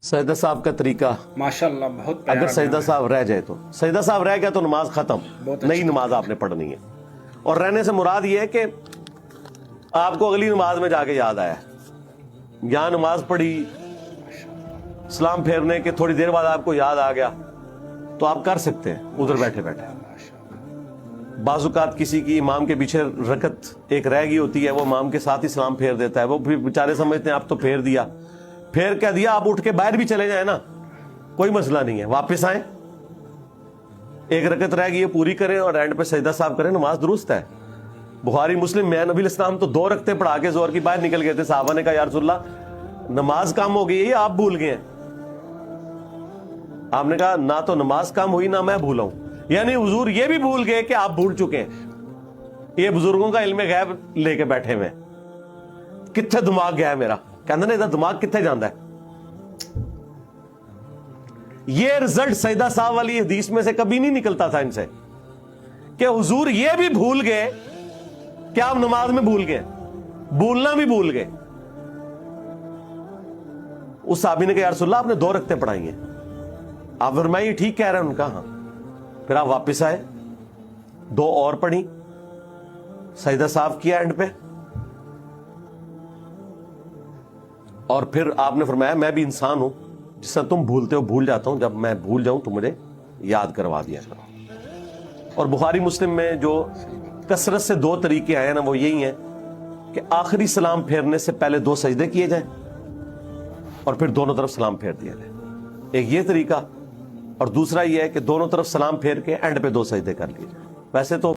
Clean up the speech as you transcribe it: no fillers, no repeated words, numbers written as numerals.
سجدہ صاحب کا طریقہ ماشاءاللہ بہت پیارا اگر سجدہ بیان ہے۔ صاحب رہ جائے تو سجدہ صاحب رہ گیا تو نماز ختم، بہت نئی اچھی نماز آپ نے پڑھنی ہے۔ اور رہنے سے مراد یہ ہے کہ آپ کو اگلی نماز میں جا کے یاد آیا، یہاں نماز پڑھی، سلام پھیرنے کے تھوڑی دیر بعد آپ کو یاد آ گیا تو آپ کر سکتے ہیں ادھر بیٹھے بیٹھے۔ بعض اوقات کسی کی امام کے پیچھے رکعت ایک رہ گئی ہوتی ہے، وہ امام کے ساتھ ہی سلام پھیر دیتا ہے، وہ پھر بیچارے سمجھتے ہیں اب تو پھیر دیا، پھیر کیا دیا، آپ اٹھ کے باہر بھی چلے جائیں نا، کوئی مسئلہ نہیں ہے، واپس آئیں، ایک رکعت رہ گئی ہے پوری کریں اور اینڈ پہ سجدہ صاحب کریں، نماز درست ہے۔ بخاری مسلم میں نبی الاسلام تو 2 رکعتیں پڑھا کے زور کی باہر نکل گئے تھے، صحابہ نے کہا یا رسول اللہ نماز کم ہو گئی ہے آپ بھول گئے ہیں؟ آپ نے کہا نہ تو نماز کم ہوئی نہ میں بھولا ہوں، یعنی حضور یہ بھی بھول گئے کہ آپ بھول چکے ہیں۔ یہ بزرگوں کا علم غیب لے کے بیٹھے ہوئے کتنے دماغ گیا ہے میرا، کہنا نا دماغ کتنے جاندہ ہے۔ یہ رزلٹ سجدہ صاحب والی حدیث میں سے کبھی نہیں نکلتا تھا ان سے کہ حضور یہ بھی بھول گئے کہ آپ نماز میں بھول گئے، بھولنا بھی بھول گئے۔ اس صحابی نے کہا یا رسول اللہ آپ نے 2 رکعتیں پڑھائی ہیں، آپ فرمائیے ٹھیک کہہ رہے ہیں، ان کا ہاں۔ پھر آپ واپس آئے، 2 اور پڑھی، سجدہ صاحب کیا اینڈ پہ، اور پھر آپ نے فرمایا میں بھی انسان ہوں، جس طرح تم بھولتے ہو بھول جاتا ہوں، جب میں بھول جاؤں تو مجھے یاد کروا دیا کرو۔ اور بخاری مسلم میں جو کثرت سے 2 طریقے آئے ہیں نا وہ یہی ہیں کہ آخری سلام پھیرنے سے پہلے 2 سجدے کیے جائیں اور پھر دونوں طرف سلام پھیر دیا جائے، ایک یہ طریقہ، اور دوسرا یہ ہے کہ دونوں طرف سلام پھیر کے اینڈ پہ 2 سجدے کر لیے جائیں۔ ویسے تو